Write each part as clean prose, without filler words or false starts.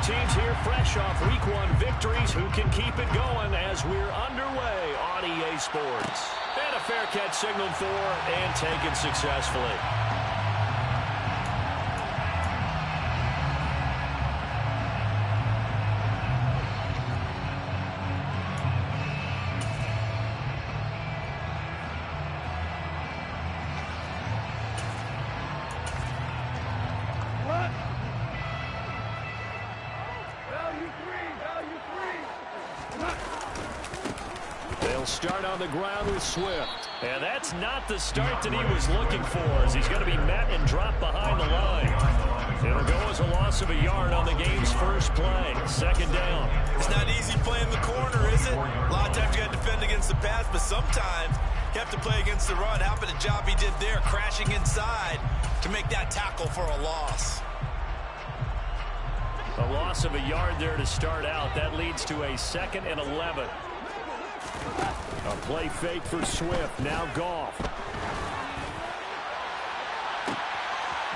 teams here fresh off Week 1 victories. Who can keep it going as we're underway on EA Sports? And a fair catch signaled for and taken successfully. Start on the ground with Swift. And that's not the start that he was looking for, as he's going to be met and dropped behind the line. It'll go as a loss of a yard on the game's first play. Second down. It's not easy playing the corner, is it? A lot of times you got to defend against the pass, but sometimes you have to play against the run. How about the job he did there, crashing inside to make that tackle for a loss? A loss of a yard there to start out. That leads to a 2nd and 11. A play fake for Swift. Now Goff.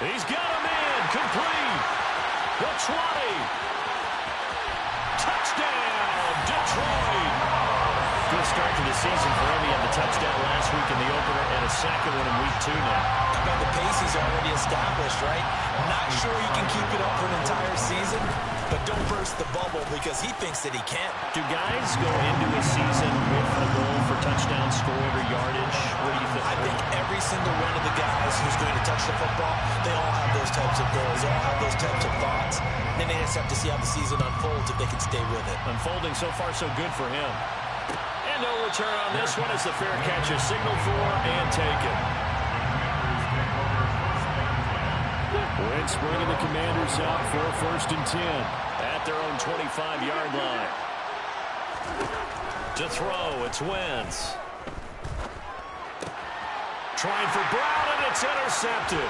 He's got him in. Complete. The 20. Touchdown, Detroit. Good start to the season for him. He had the touchdown last week in the opener and a second one in Week 2 now. How about the pace he's already established, right? Not sure he can keep it up for an entire season, but don't burst the bubble because he thinks that he can. Do guys go into a season with a goal for touchdown scored or yardage? What do you think? I think every single one of the guys who's going to touch the football, they all have those types of goals. They all have those types of thoughts. Then they just have to see how the season unfolds if they can stay with it. Unfolding so far so good for him. And no return on this one as the fair catch is signaled for and taken. Wentz bringing the Commanders out for 1st and 10 at their own 25-yard line. To throw, it's Wentz. Trying for Brown, and it's intercepted.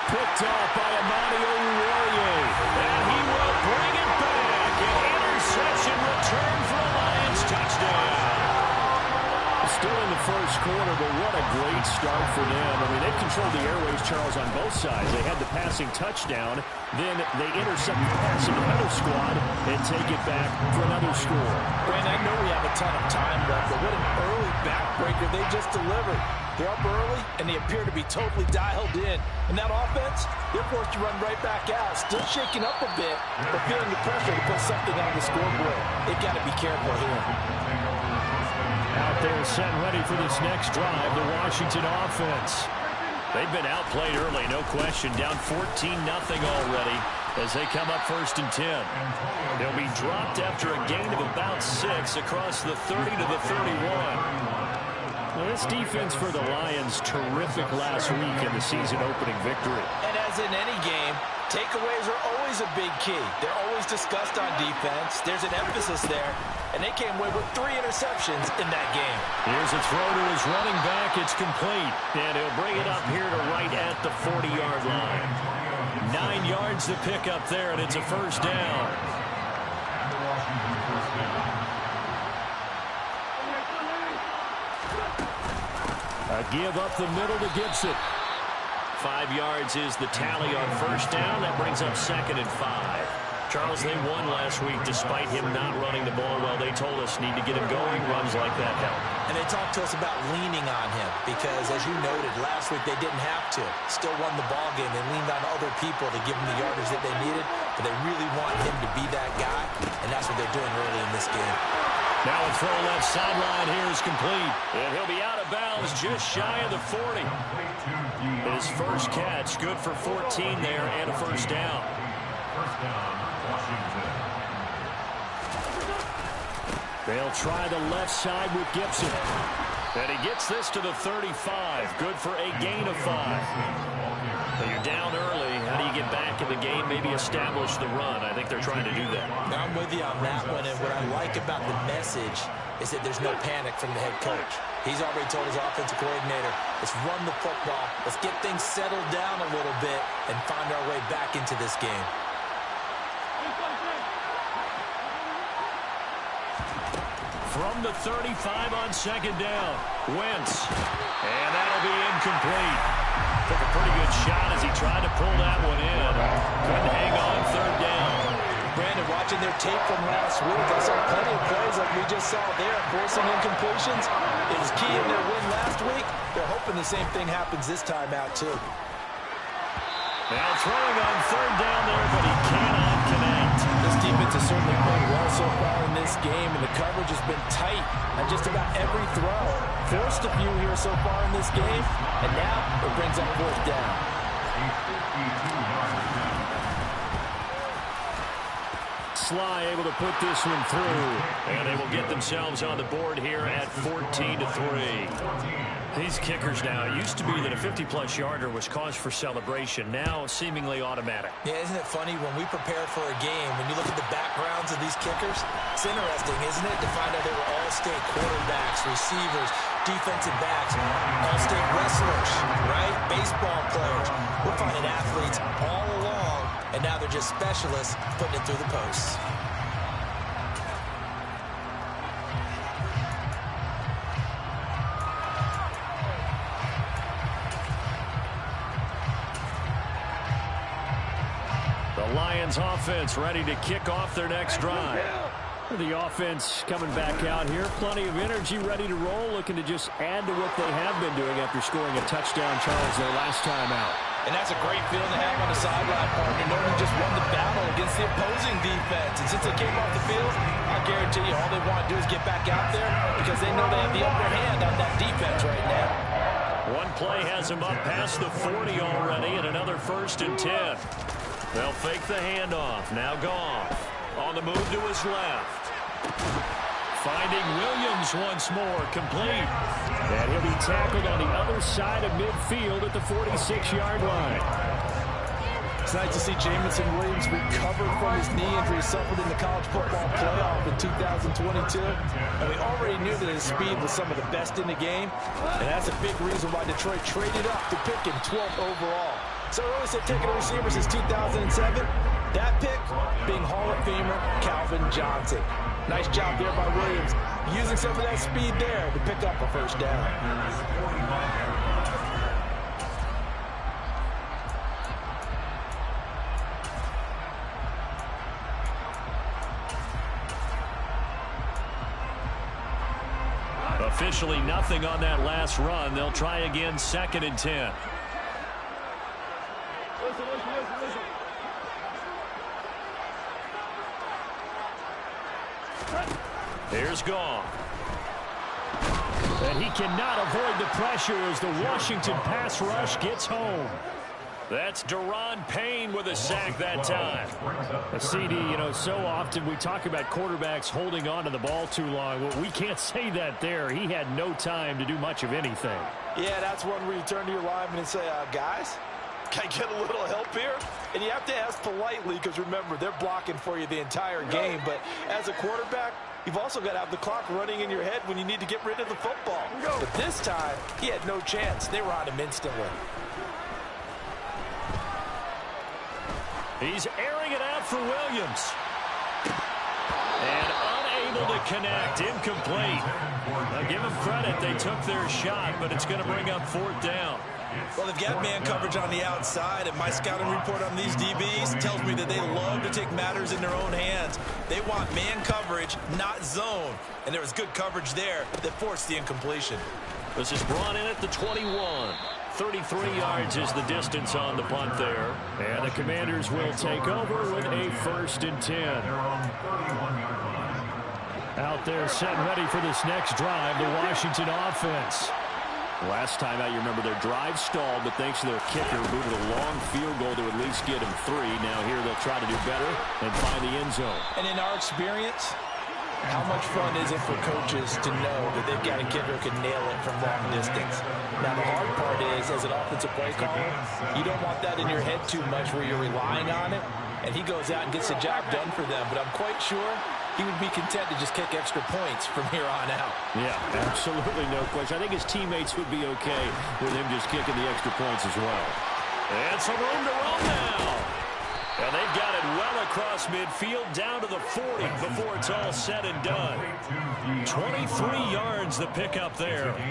Picked off by Amani Oruwariye. And he will bring it back. An interception return for a Lions touchdown. Still in the first quarter, but what a great start for them. I mean, they've controlled the airways, Charles, on both sides. They had the passing touchdown. Then they intercept the pass of the other squad and take it back for another score. Brandon, I know we have a ton of time left, but what an early backbreaker they just delivered. They're up early, and they appear to be totally dialed in. And that offense, they're forced to run right back out. Still shaking up a bit, but feeling the pressure to put something on the scoreboard. They've got to be careful here. Out there set ready for this next drive, the Washington offense. They've been outplayed early, no question. Down 14-0 already as they come up 1st and 10. They'll be dropped after a gain of about 6 across the 30 to the 31. Well, this defense for the Lions, terrific last week in the season-opening victory. And as in any game, takeaways are always a big key. They're always discussed on defense. There's an emphasis there, and they came away with 3 interceptions in that game. Here's a throw to his running back. It's complete, and he'll bring it up here to right at the 40-yard line. 9 yards to pick up there, and it's a 1st down. A give up the middle to Gibson. 5 yards is the tally on 1st down. That brings up 2nd and 5. Charles, they won last week despite him not running the ball well. They told us need to get him going. Runs like that help. And they talked to us about leaning on him because, as you noted, last week they didn't have to. Still won the ball game. They leaned on other people to give them the yardage that they needed, but they really want him to be that guy, and that's what they're doing early in this game. Now a throw left sideline here is complete. And he'll be out of bounds just shy of the 40. His first catch, good for 14 there and a 1st down. They'll try the left side with Gibson. And he gets this to the 35. Good for a gain of 5. But you're down early. How do you get back in the game? Maybe establish the run. I think they're trying to do that. I'm with you on that one. And what I like about the message is that there's no panic from the head coach. He's already told his offensive coordinator, let's run the football. Let's get things settled down a little bit and find our way back into this game. From the 35 on 2nd down, Wentz. And that'll be incomplete. Took a pretty good shot as he tried to pull that one in. Couldn't hang on 3rd down. watching their tape from last week, I saw plenty of plays like we just saw there, forcing incompletions. It was key in their win last week. They're hoping the same thing happens this time out, too. Now throwing on third down there, but he cannot connect. This defense has certainly played well so far in this game, and the coverage has been tight on just about every throw. Forced a few here so far in this game, and now it brings up fourth down. Sly able to put this one through, and they will get themselves on the board here at 14-3. These kickers now, it used to be that a 50-plus yarder was cause for celebration. Now seemingly automatic. Yeah, isn't it funny when we prepare for a game, when you look at the backgrounds of these kickers, it's interesting, isn't it, to find out they were all-state quarterbacks, receivers, defensive backs, all-state wrestlers, right? Baseball players. We're finding athletes all along, and now they're just specialists putting it through the posts. The Lions offense ready to kick off their next drive. The offense coming back out here. Plenty of energy, ready to roll, looking to just add to what they have been doing after scoring a touchdown, Charles, their last time out. And that's a great feeling to have on the sideline, partner, knowing you just won the battle against the opposing defense. And since they came off the field, I guarantee you all they want to do is get back out there because they know they have the upper hand on that defense right now. One play has him up past the 40 already, and another 1st and 10. They'll fake the handoff. Now Goff on the move to his left. Finding Williams once more, complete. And he'll be tackled on the other side of midfield at the 46-yard line. It's nice to see Jamison Williams recover from his knee injury suffered in the college football playoff in 2022. And we already knew that his speed was some of the best in the game. And that's a big reason why Detroit traded up to pick him 12th overall. So early said taking a receiver since 2007. That pick being Hall of Famer Calvin Johnson. Nice job there by Williams, using some of that speed there to pick up a first down. Officially nothing on that last run. They'll try again, 2nd and 10. Here's Goff. And he cannot avoid the pressure as the Washington pass rush gets home. That's Daron Payne with a sack that time. A CD, you know, so often we talk about quarterbacks holding on to the ball too long. Well, we can't say that there. He had no time to do much of anything. Yeah, that's one where you turn to your lineman and say, guys, can I get a little help here? And you have to ask politely because, remember, they're blocking for you the entire game. But as a quarterback, you've also got to have the clock running in your head when you need to get rid of the football. But this time, he had no chance. They were on him instantly. He's airing it out for Williams. And unable to connect. Incomplete. Now give them credit. They took their shot, but it's going to bring up 4th down. Well, they've got man coverage on the outside, and my scouting report on these DBs tells me that they love to take matters in their own hands. They want man coverage, not zone. And there was good coverage there that forced the incompletion. This is brought in at the 21. 33 yards is the distance on the punt there. And the Commanders will take over with a 1st and 10. Out there set and ready for this next drive, the Washington offense. Last time out, you remember their drive stalled, but thanks to their kicker, booted a long field goal to at least get him 3. Now here they'll try to do better and find the end zone. And in our experience, how much fun is it for coaches to know that they've got a kicker who can nail it from long distance? Now, the hard part is, as an offensive play caller, you don't want that in your head too much where you're relying on it, and he goes out and gets the job done for them. But I'm quite sure he would be content to just kick extra points from here on out. Yeah, absolutely no question. I think his teammates would be okay with him just kicking the extra points as well. And some room to run now. And they've got it well across midfield down to the 40 before it's all said and done. 23 yards the pickup there. First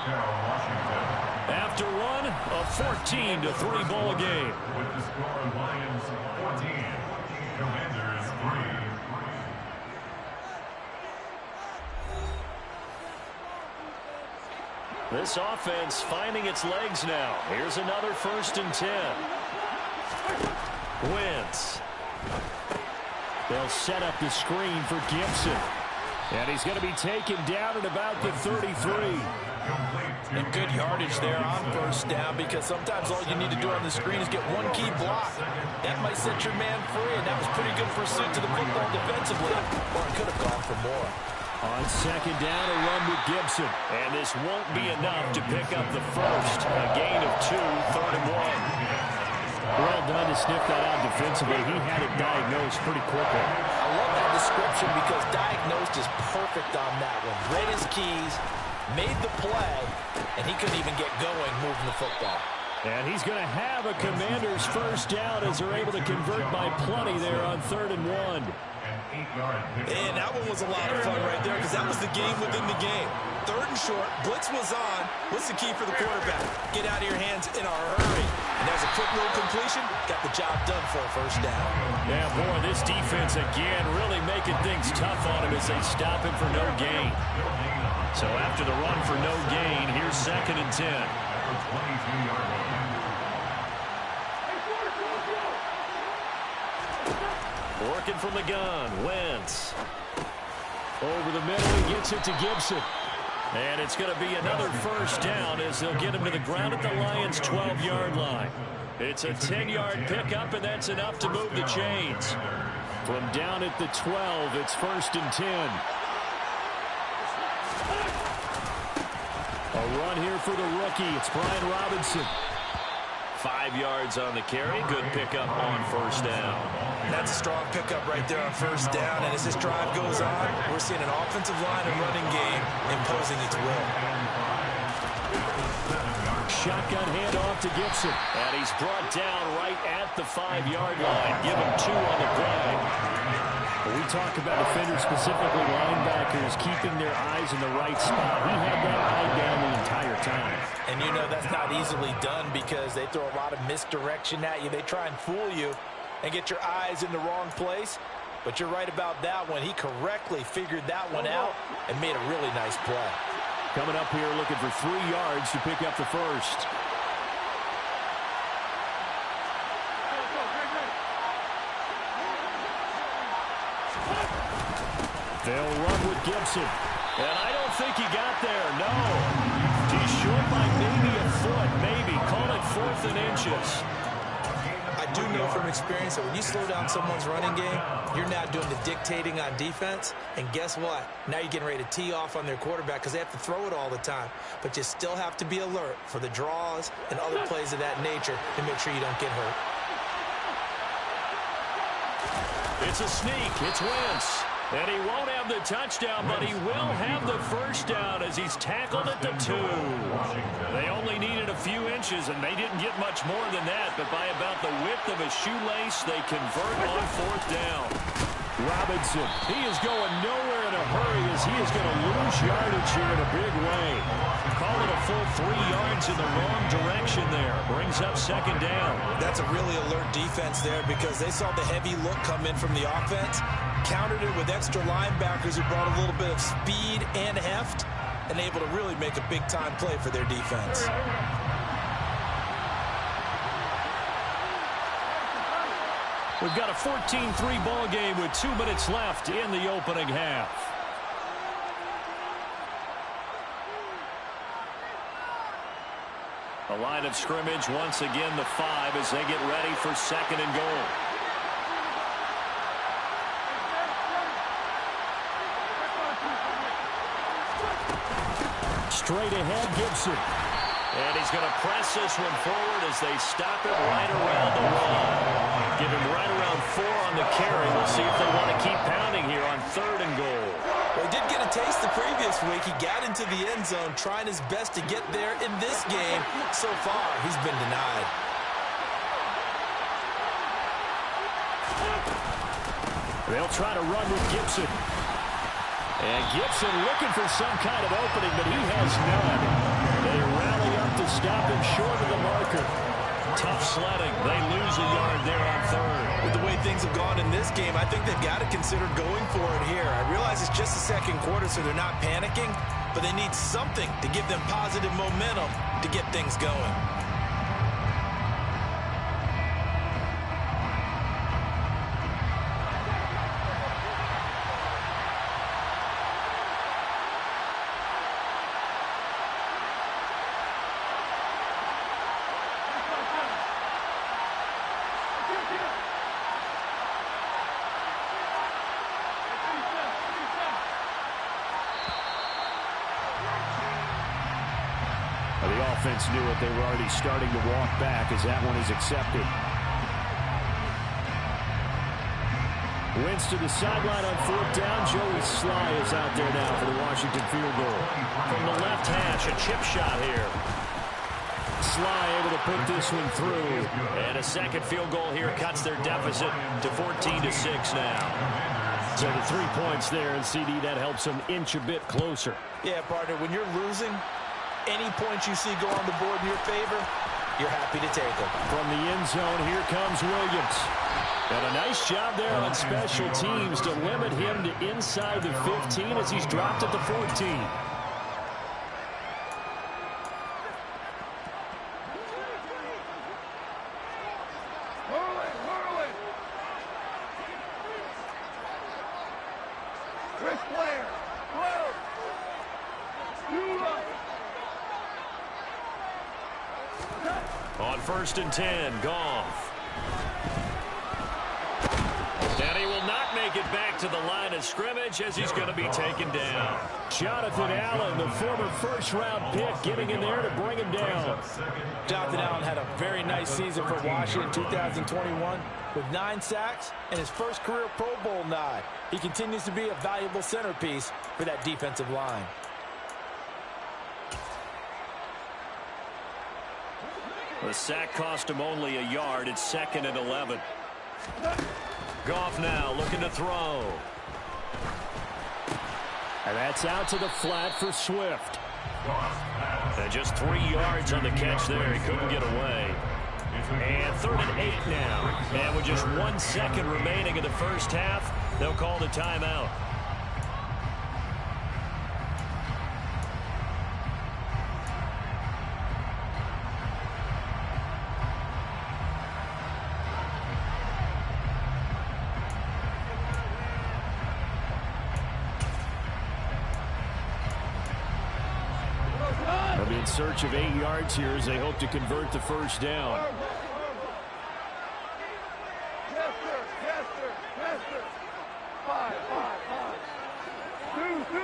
down, Washington. After one, a 14-3 ball game. With the score, Lions 14, Commanders 3. This offense finding its legs now. Here's another 1st and 10. Wentz. They'll set up the screen for Gibson. And he's going to be taken down at about the 33. And good yardage there on 1st down, because sometimes all you need to do on the screen is get one key block. That might set your man free, and that was pretty good pursuit to the football defensively. Or it could have gone for more. On 2nd down, a run with Gibson. And this won't be enough to pick up the first. A gain of 2, 3rd and 1. Well done to sniff that out defensively. He had it diagnosed pretty quickly. I love that description, because diagnosed is perfect on that one. Read his keys, made the play, and he couldn't even get going moving the football. And he's going to have a Commander's 1st down as they're able to convert by plenty there on 3rd and 1. And that one was a lot of fun right there, because that was the game within the game. 3rd and short, blitz was on. What's the key for the quarterback? Get out of your hands in a hurry. And there's a quick little completion. Got the job done for a 1st down. Yeah, boy, this defense again really making things tough on him as they stop him for no gain. So after the run for no gain, here's 2nd and 10. Working from the gun, Wentz. Over the middle, he gets it to Gibson. And it's going to be another 1st down as they'll get him to the ground at the Lions' 12-yard line. It's a 10-yard pickup, and that's enough to move the chains. From down at the 12, it's 1st and 10. A run here for the rookie. It's Brian Robinson. 5 yards on the carry. Good pickup on 1st down. That's a strong pickup right there on 1st down. And as this drive goes on, we're seeing an offensive line and running game imposing its will. Shotgun handoff to Gibson. And he's brought down right at the 5-yard line. Give him 2 on the play. When we talk about defenders, specifically linebackers, keeping their eyes in the right spot, he had that eye down the entire time. And you know that's not easily done, because they throw a lot of misdirection at you. They try and fool you and get your eyes in the wrong place. But you're right about that one. He correctly figured that one out and made a really nice play. Coming up here looking for 3 yards to pick up the first. They'll run with Gibson. And I don't think he got there, no. He's short by maybe a foot, maybe. Call it 4th and inches. I do know from experience that when you slow down someone's running game, you're now doing the dictating on defense. And guess what? Now you're getting ready to tee off on their quarterback, because they have to throw it all the time. But you still have to be alert for the draws and other plays of that nature to make sure you don't get hurt. It's a sneak. It's Wentz. And he won't have the touchdown, but he will have the 1st down as he's tackled at the 2. They only needed a few inches, and they didn't get much more than that. But by about the width of a shoelace, they convert on 4th down. Robinson, he is going nowhere in a hurry as he is going to lose yardage here in a big way. Call it a full 3 yards in the wrong direction there. Brings up 2nd down. That's a really alert defense there, because they saw the heavy look come in from the offense, countered it with extra linebackers who brought a little bit of speed and heft, and able to really make a big-time play for their defense. We've got a 14-3 ball game with 2 minutes left in the opening half. The line of scrimmage, once again the 5 as they get ready for 2nd and goal. Straight ahead, Gibson. And he's going to press this one forward as they stop it right around the 1. Give him right around 4 on the carry. We'll see if they want to keep pounding here on 3rd and goal. Well, he did get a taste the previous week. He got into the end zone, trying his best to get there in this game. So far, he's been denied. They'll try to run with Gibson. And Gibson looking for some kind of opening, but he has none. They rally up to to stop him short of the marker. Tough sledding. They lose a yard there on third. With the way things have gone in this game, I think they've got to consider going for it here. I realize it's just the second quarter, so they're not panicking, but they need something to give them positive momentum to get things going. The offense knew it. They were already starting to walk back as that one is accepted. Wentz to the sideline on fourth down. Joey Sly is out there now for the Washington field goal. From the left hash, a chip shot here. Sly able to put this one through. And a second field goal here cuts their deficit to 14-6 now. So the 3 points there, and CD, that helps them inch a bit closer. Yeah, partner, when you're losing, any points you see go on the board in your favor, you're happy to take them. From the end zone, here comes Williams. And a nice job there on special teams to limit him to inside the 15 as he's dropped at the 14. On 1st and 10, Goff. And he will not make it back to the line of scrimmage as he's going to be taken down. Jonathan Allen, the former first-round pick, getting in there to bring him down. Jonathan Allen had a very nice season for Washington in 2021 with 9 sacks and his first career Pro Bowl nod. He continues to be a valuable centerpiece for that defensive line. The sack cost him only a yard. It's 2nd and 11. Goff now looking to throw. And that's out to the flat for Swift. And just 3 yards on the catch there. He couldn't get away. And 3rd and 8 now. And with just 1 second remaining in the first half, they'll call the timeout. They'll be in search of 8 yards here as they hope to convert the first down. Yes, sir. Yes, sir. Yes, sir. 5. 2.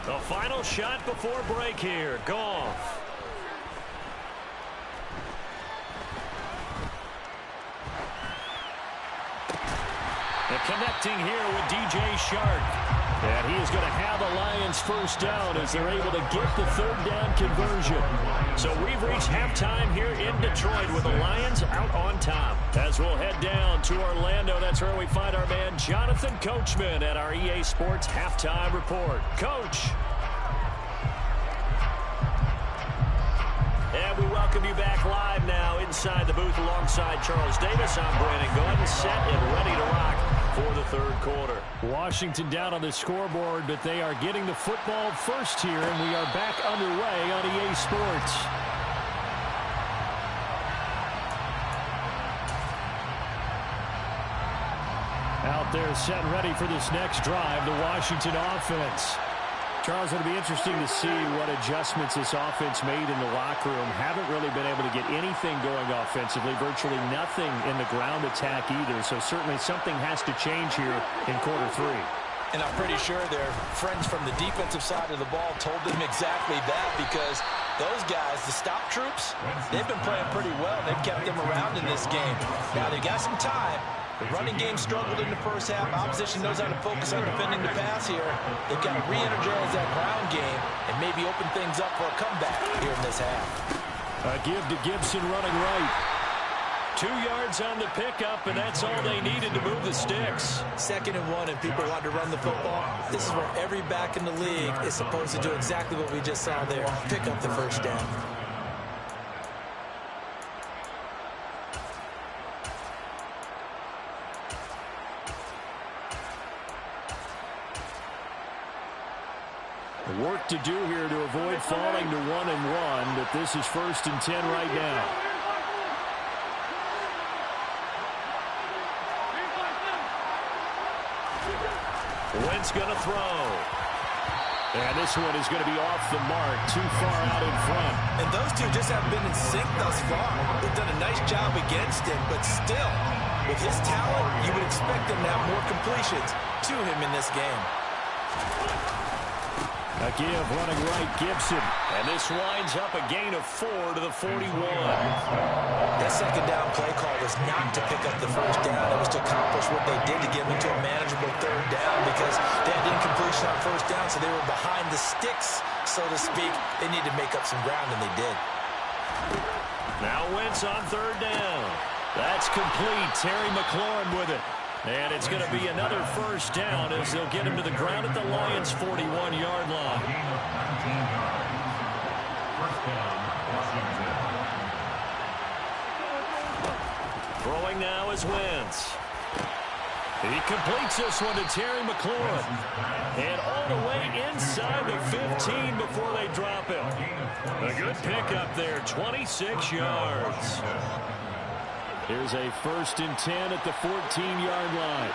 The final shot before break here. Goff. And connecting here with DJ Shark. And he is going to have a Lions first down as they're able to get the 3rd down conversion. So we've reached halftime here in Detroit with the Lions out on top. As we'll head down to Orlando, that's where we find our man Jonathan Coachman at our EA Sports Halftime Report. Coach. And we welcome you back live now inside the booth alongside Charles Davis. I'm Brandon Gordon, set and ready to rock for the 3rd quarter. Washington down on the scoreboard, but they are getting the football first here, and we are back underway on EA Sports. Out there set and ready for this next drive, the Washington offense. Charles, it'll be interesting to see what adjustments this offense made in the locker room. Haven't really been able to get anything going offensively, virtually nothing in the ground attack either. So certainly something has to change here in quarter 3. And I'm pretty sure their friends from the defensive side of the ball told them exactly that, because those guys, the stop troops, they've been playing pretty well. They've kept them around in this game. Now they got some time. The running game struggled in the first half. Opposition knows how to focus on defending the pass here. They've got to re-energize that ground game and maybe open things up for a comeback here in this half. A give to Gibson running right. 2 yards on the pickup, and that's all they needed to move the sticks. 2nd and 1, and people want to run the football. This is where every back in the league is supposed to do exactly what we just saw there. Pick up the first down. Work to do here to avoid falling to 1-1, but this is 1st and 10 right now. Wentz going to throw. And this one is going to be off the mark, too far out in front. And those two just haven't been in sync thus far. They've done a nice job against him, but still, with his talent, you would expect him to have more completions to him in this game. A give running right, Gibson. And this winds up a gain of 4 to the 41. That 2nd down play call was not to pick up the first down. It was to accomplish what they did to get them into a manageable 3rd down because they had incompletion on 1st down, so they were behind the sticks, so to speak. They needed to make up some ground, and they did. Now Wentz on 3rd down. That's complete. Terry McLaurin with it. And it's going to be another first down as they'll get him to the ground at the Lions' 41-yard line. Throwing now is Wentz. He completes this one to Terry McLaurin. And all the way inside the 15 before they drop him. A good pickup there, 26 yards. Here's a 1st and 10 at the 14-yard line.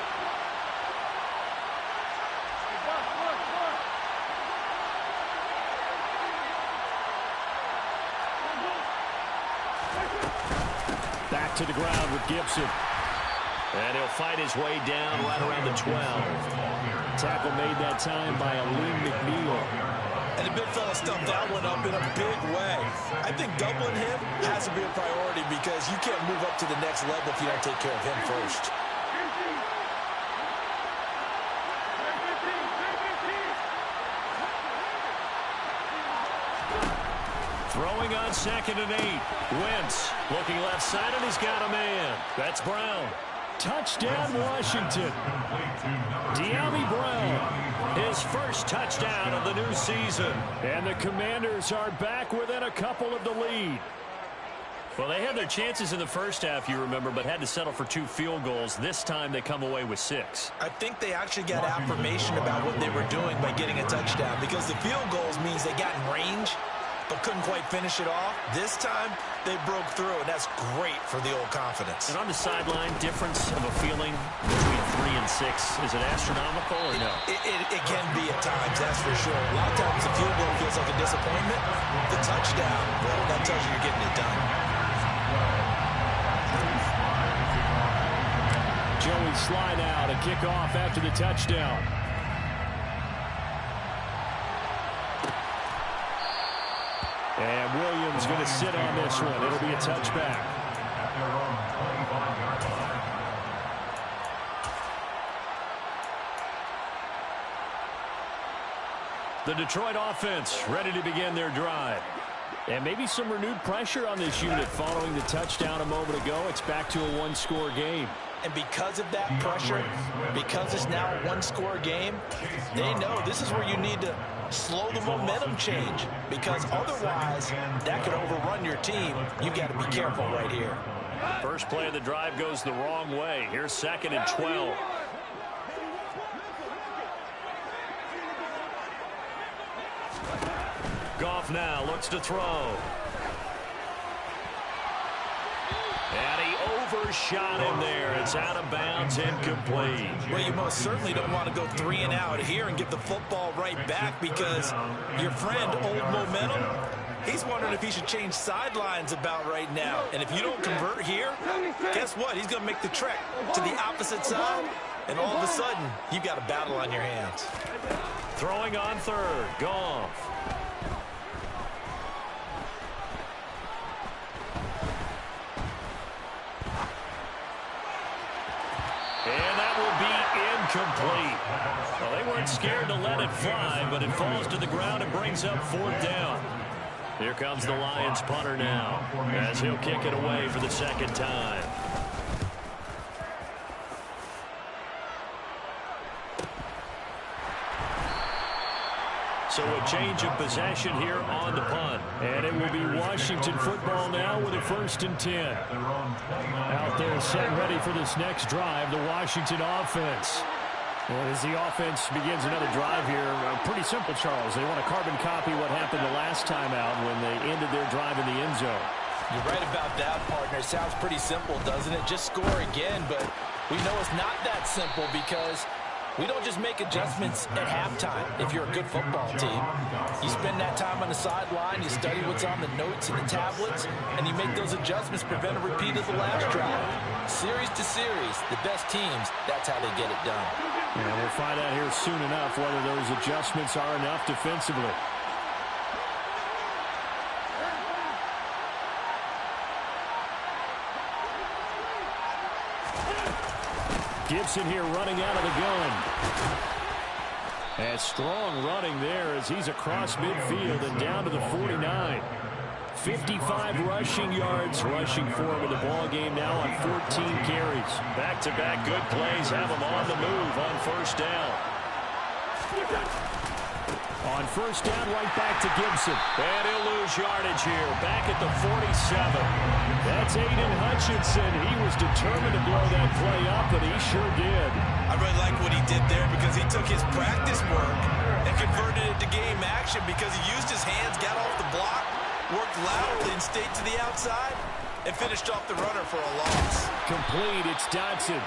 Back to the ground with Gibson. And he'll fight his way down right around the 12. Tackle made that time by Aleem McNeil. And the big fella stuffed that one up in a big way. I think doubling him has to be a priority because you can't move up to the next level if you don't take care of him first. Throwing on 2nd and 8. Wentz looking left side, and he's got a man. That's Brown. Touchdown, Washington. De'Ami Brown, his first touchdown of the new season. And the Commanders are back within a couple of the lead. Well, they had their chances in the first half, you remember, but had to settle for 2 field goals. This time they come away with 6. I think they actually got affirmation about what they were doing by getting a touchdown because the field goals means they got in range but couldn't quite finish it off. This time, they broke through, and that's great for the old confidence. And on the sideline, difference of a feeling between 3 and 6, is it astronomical or no? It can be at times, that's for sure. A lot of times the field goal feels like a disappointment. The touchdown, well, that tells you you're getting it done. Joey Sly now to kick off after the touchdown. And Williams going to sit on this one. It'll be a touchback. The Detroit offense ready to begin their drive. And maybe some renewed pressure on this unit following the touchdown a moment ago. It's back to a 1-score game. And because of that pressure, because it's now a 1-score game, they know this is where you need to slow the momentum change because otherwise that could overrun your team. You've got to be careful right here. First play of the drive goes the wrong way. Here's 2nd and 12. Goff now looks to throw. And he overshot him there. It's out of bounds, incomplete. Well, you most certainly don't want to go 3 and out here and get the football right back because your friend, Old Momentum, he's wondering if he should change sidelines about right now. And if you don't convert here, guess what? He's going to make the trek to the opposite side, and all of a sudden, you've got a battle on your hands. Throwing on 3rd, Goff. And that will be incomplete. Well, they weren't scared to let it fly, but it falls to the ground and brings up 4th down. Here comes the Lions punter now as he'll kick it away for the 2nd time. So a change of possession here on the punt. And it will be Washington football now with a 1st and 10. Out there set ready for this next drive, the Washington offense. Well, as the offense begins another drive here, pretty simple, Charles. They want to carbon copy what happened the last time out when they ended their drive in the end zone. You're right about that, partner. It sounds pretty simple, doesn't it? Just score again, but we know it's not that simple because we don't just make adjustments at halftime if you're a good football team. You spend that time on the sideline, you study what's on the notes and the tablets, and you make those adjustments, prevent a repeat of the last drive. Series to series, the best teams, that's how they get it done. And we'll find out here soon enough whether those adjustments are enough defensively. Gibson here running out of the gun. And strong running there as he's across midfield and down to the 49. 55 rushing yards rushing for him in the ball game now on 14 carries. Back-to-back good plays have him on the move on 1st down. On 1st down, right back to Gibson. And he'll lose yardage here. Back at the 47. That's Aiden Hutchinson. He was determined to blow that play up, and he sure did. I really like what he did there because he took his practice work and converted it to game action because he used his hands, got off the block, worked laterally and stayed to the outside, and finished off the runner for a loss. Complete, it's Dotson.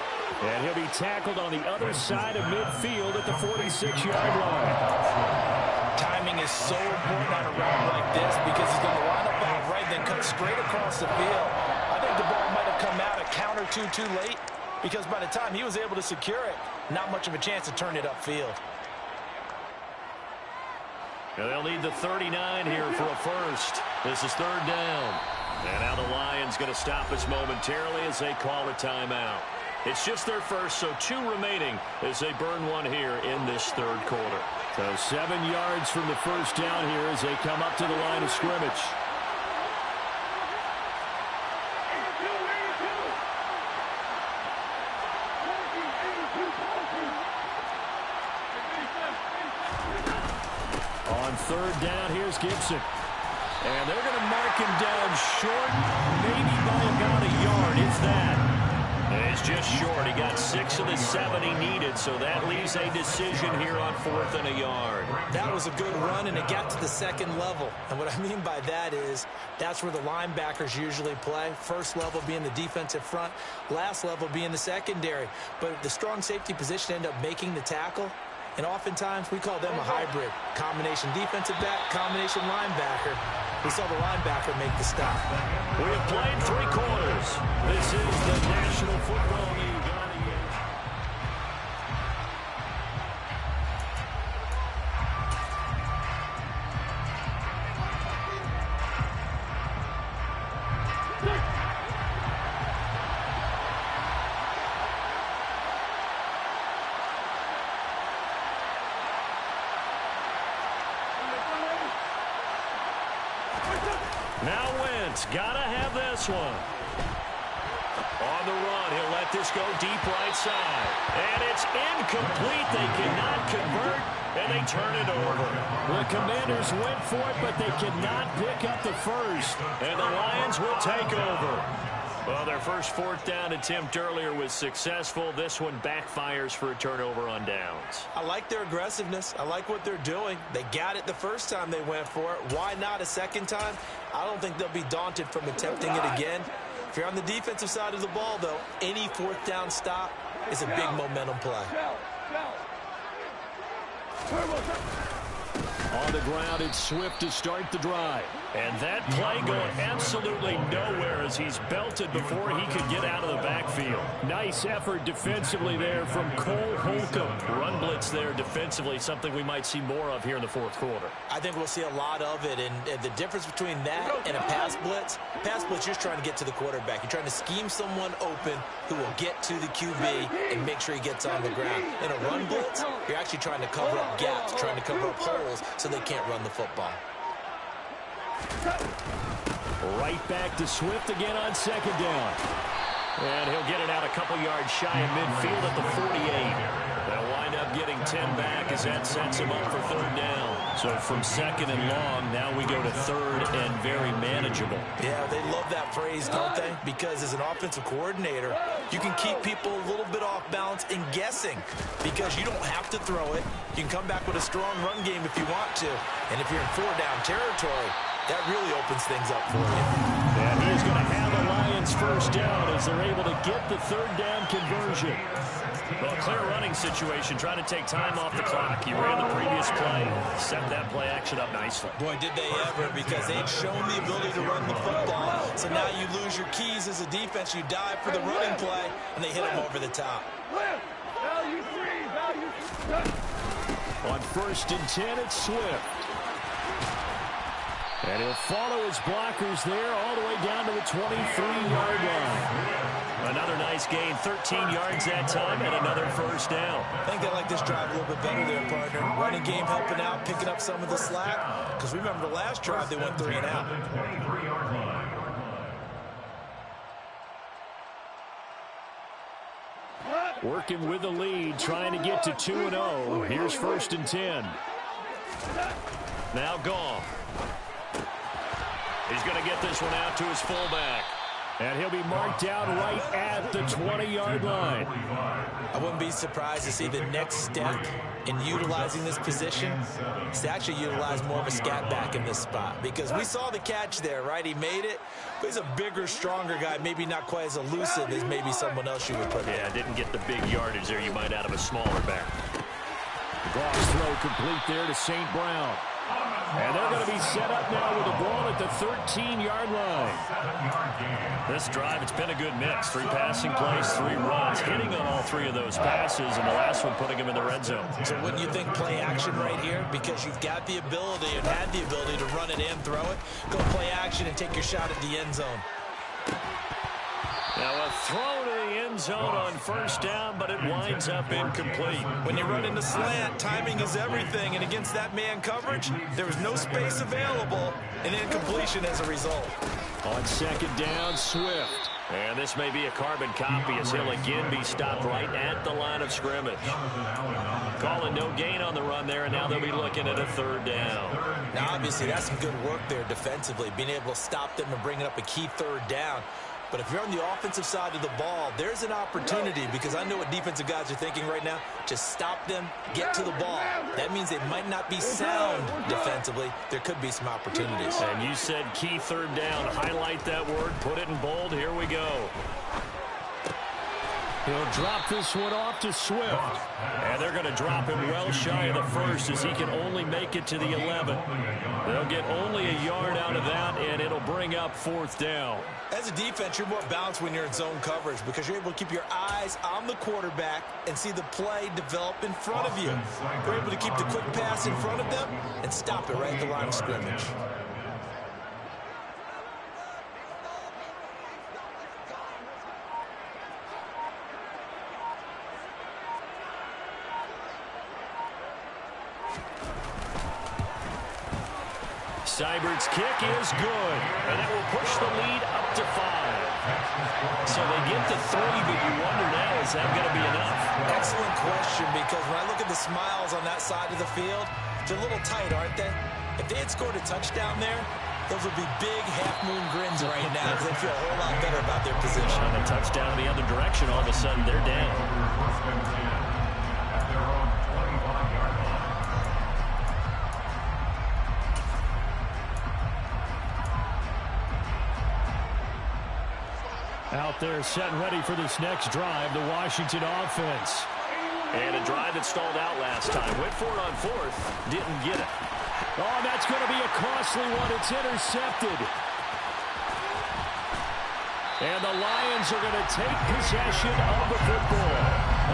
And he'll be tackled on the other side of midfield at the 46-yard line. Timing is so important on a route like this because he's going to line up out right, then cut straight across the field. I think the ball might have come out a count or two too late because by the time he was able to secure it, not much of a chance to turn it upfield. Now they'll need the 39 here for a 1st. This is 3rd down. And now the Lions going to stop us momentarily as they call a timeout. It's just their 1st, so 2 remaining as they burn one here in this 3rd quarter. So 7 yards from the 1st down here as they come up to the line of scrimmage. On 3rd down, here's Gibson. And they're going to mark him down short, maybe by about a yard, if that. And it's just short. He got 6 of the 7 he needed, so that leaves a decision here on 4th and a yard. That was a good run, and it got to the 2nd level. And what I mean by that is that's where the linebackers usually play. 1st level being the defensive front, last level being the secondary. But the strong safety position ended up making the tackle. And oftentimes, we call them a hybrid. Combination defensive back, combination linebacker. We saw the linebacker make the stop. We have played 3 quarters. This is the National Football League. Now Wentz, gotta have this one. On the run, he'll let this go deep right side. And it's incomplete. They cannot convert, and they turn it over. The Commanders went for it, but they cannot pick up the 1st. And the Lions will take over. Well, their first 4th down attempt earlier was successful. This one backfires for a turnover on downs. I like their aggressiveness. I like what they're doing. They got it the first time they went for it. Why not a second time? I don't think they'll be daunted from attempting it again. If you're on the defensive side of the ball, though, any 4th down stop is a big momentum play. On the ground, it's Swift to start the drive. And that play going absolutely nowhere as he's belted before he could get out of the backfield. Nice effort defensively there from Cole Holcomb. Run blitz there defensively, something we might see more of here in the 4th quarter. I think we'll see a lot of it, and the difference between that and a pass blitz, you're just trying to get to the quarterback. You're trying to scheme someone open who will get to the QB and make sure he gets on the ground. In a run blitz, you're actually trying to cover up gaps, trying to cover up holes so they can't run the football. Right back to Swift again on 2nd down. And he'll get it out a couple yards shy of midfield at the 48. They'll wind up getting 10 back as that sets him up for third down. So from second and long, now we go to third and very manageable. Yeah, they love that phrase, don't they? Because as an offensive coordinator, you can keep people a little bit off balance and guessing because you don't have to throw it. You can come back with a strong run game if you want to. And if you're in four-down territory, that really opens things up for you. And he is going to have the Lions first down as they're able to get the third down conversion. Well, a clear running situation, trying to take time off the clock. He ran the previous play, set that play action up nicely. Boy, did they ever, because they'd shown the ability to run the football. So now you lose your keys as a defense. You dive for the running play, and they hit him over the top. Value three. On first and 10, it's Swift. And he'll follow his blockers there all the way down to the 23-yard line. Another nice gain, 13 yards that time, and another first down. I think they like this drive a little bit better there, partner. Running game helping out, picking up some of the slack. Because remember the last drive, they went 3 and out. Working with the lead, trying to get to 2-0. Here's first and 10. Now Goff. He's going to get this one out to his fullback. And he'll be marked down right at the 20-yard line. I wouldn't be surprised to see the next step in utilizing this position is to actually utilize more of a scat back in this spot. Because we saw the catch there, right? He made it. But he's a bigger, stronger guy. Maybe not quite as elusive as maybe someone else you would put in. Yeah, didn't get the big yardage there you might out of a smaller back. Goff's throw complete there to St. Brown. And they're going to be set up now with the ball at the 13-yard line. This drive, it's been a good mix. 3 passing plays, 3 runs. Hitting on all 3 of those passes, and the last one putting him in the red zone. So wouldn't you think play action right here? Because you've got the ability and had the ability to run it and throw it. Go play action and take your shot at the end zone. Now a throw to the end zone on first down, but it winds up incomplete. When you run into slant, timing is everything, and against that man coverage, there was no space available, and incompletion as a result. On second down, Swift. And this may be a carbon copy as he'll again be stopped right at the line of scrimmage. Calling no gain on the run there, and now they'll be looking at a third down. Now, obviously, that's some good work there defensively, being able to stop them and bringing up a key third down. But if you're on the offensive side of the ball, there's an opportunity, because I know what defensive guys are thinking right now. Just stop them, get to the ball. That means they might not be sound defensively. There could be some opportunities. And you said key third down. Highlight that word. Put it in bold. Here we go. He'll drop this one off to Swift. And they're going to drop him well shy of the first as he can only make it to the 11. They'll get only a yard out of that, and it'll bring up fourth down. As a defense, you're more balanced when you're in zone coverage because you're able to keep your eyes on the quarterback and see the play develop in front of you. You're able to keep the quick pass in front of them and stop it right at the line of scrimmage. Seibert's kick is good, and that will push the lead up to 5. So they get to 3, but you wonder now, is that going to be enough? Excellent question, because when I look at the smiles on that side of the field, they're a little tight, aren't they? If they had scored a touchdown there, those would be big half-moon grins right now because they feel a whole lot better about their position. On a touchdown in the other direction, all of a sudden they're down. Out there set and ready for this next drive, the Washington offense. And a drive that stalled out last time. Went for it on fourth, didn't get it. Oh, that's going to be a costly one. It's intercepted. And the Lions are going to take possession of the football.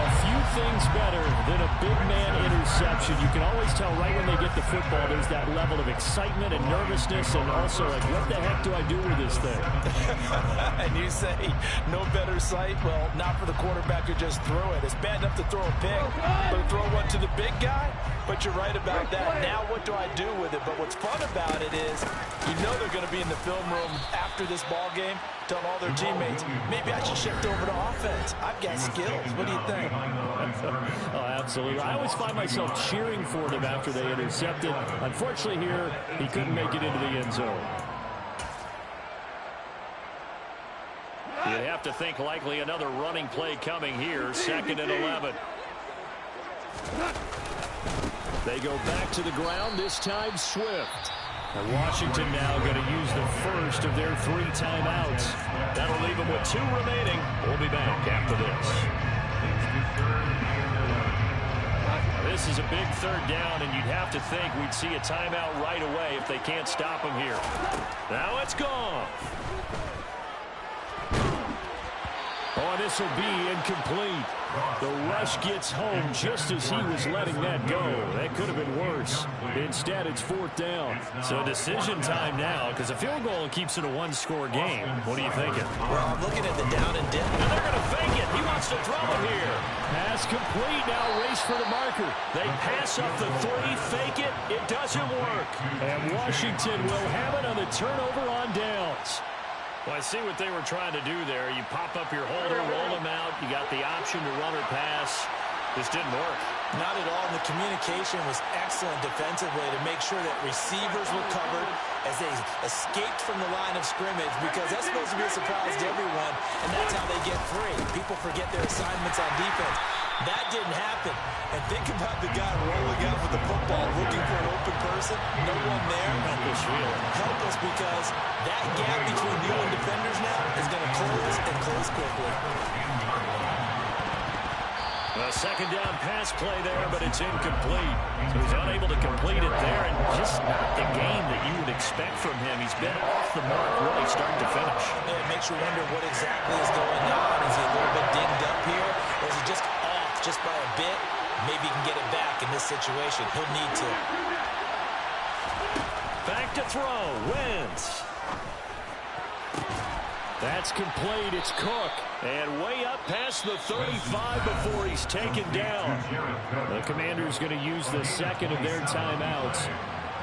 A few Nothing's better than a big man interception. You can always tell right when they get the football, there's that level of excitement and nervousness, and also like, what the heck do I do with this thing? And you say, no better sight? Well, not for the quarterback who just threw it. It's bad enough to throw a pick, but to throw one to the big guy? But you're right about that. Now what do I do with it? But what's fun about it is, you know they're going to be in the film room after this ball game, telling all their teammates, maybe I should shift over to offense. I've got skills. What do you think? Oh, absolutely. I always find myself cheering for them after they intercepted. Unfortunately here, he couldn't make it into the end zone. You have to think likely another running play coming here. 2nd and 11. They go back to the ground, this time Swift. And Washington now going to use the first of their 3 timeouts. That'll leave them with 2 remaining. We'll be back after this. This is a big 3rd down, and you'd have to think we'd see a timeout right away if they can't stop him here. Now it's gone. Oh, this will be incomplete. The rush gets home just as he was letting that go. That could have been worse. Instead, it's 4th down. So decision time now, because a field goal keeps it a 1-score game. What are you thinking? Well, I'm looking at the down and dip. And they're going to fake it. He wants to throw it here. Pass complete. Now race for the marker. They pass up the 3, fake it. It doesn't work. And Washington will have it on the turnover on downs. Well, I see what they were trying to do there. You pop up your holder, roll him out. You got the option to run or pass. This didn't work. Not at all. The communication was excellent defensively to make sure that receivers were covered as they escaped from the line of scrimmage, because that's supposed to be a surprise to everyone, and that's how they get free. People forget their assignments on defense. That didn't happen. And think about the guy rolling out with the football, looking for an open person. No one there. Helpless, really. Helpless, because that gap between you and defenders now is going to close and close quickly. A 2nd down pass play there, but it's incomplete. So he's unable to complete it there, and just not the game that you would expect from him. He's been off the mark really start to finish. Yeah, it makes you wonder what exactly is going on. Is he a little bit dinged up here, or is he just off just by a bit? Maybe he can get it back in this situation. He'll need to. Back to throw. Wentz. That's complete. It's Cook. And way up past the 35 before he's taken down. The Commanders going to use the 2nd of their timeouts,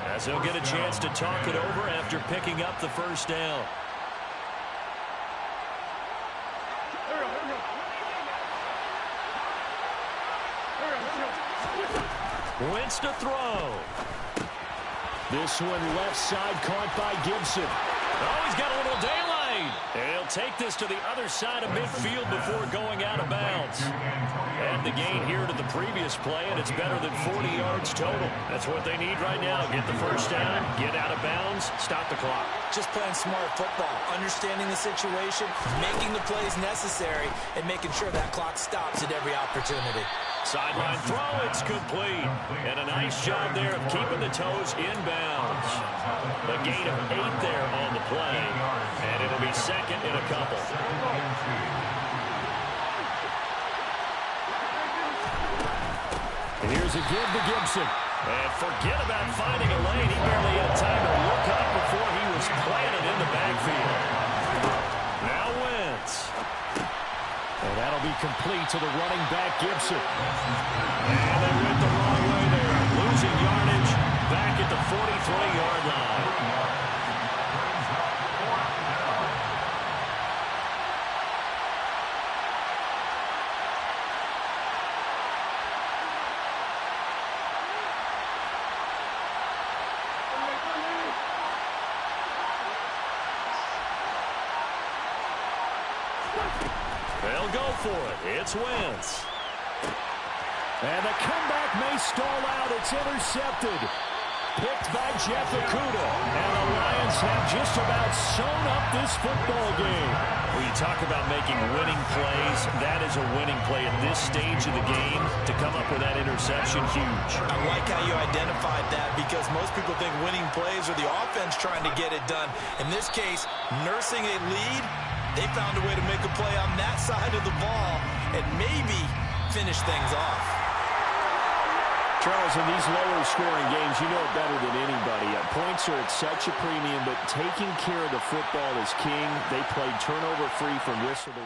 as they'll get a chance to talk it over after picking up the 1st down. Wentz to throw. This one left side caught by Gibson. Oh, he's got a little daylight. And he'll take this to the other side of midfield before going out of bounds. And the gain here to the previous play, and it's better than 40 yards total. That's what they need right now. Get the 1st down, get out of bounds, stop the clock. Just playing smart football, understanding the situation, making the plays necessary, and making sure that clock stops at every opportunity. Sideline throw, it's complete. And a nice job there of keeping the toes inbounds. A gain of 8 there on the play. And it'll be 2nd and a couple. Here's a give to Gibson. And forget about finding a lane. He barely had time to look up before he was planted in the backfield. Now Wentz. And that'll be complete to the running back, Gibson. And they went the wrong way there. Losing yardage back at the 43-yard line. They'll go for it. It's Wentz. And the comeback may stall out. It's intercepted. Picked by Jeff Okudah. And the Lions have just about sewn up this football game. When you talk about making winning plays, that is a winning play at this stage of the game. To come up with that interception, huge. I like how you identified that, because most people think winning plays are the offense trying to get it done. In this case, nursing a lead, they found a way to make a play on that side of the ball. And maybe finish things off. Charles, in these lower scoring games, you know it better than anybody. Points are at such a premium, but taking care of the football is king. They played turnover free from whistle to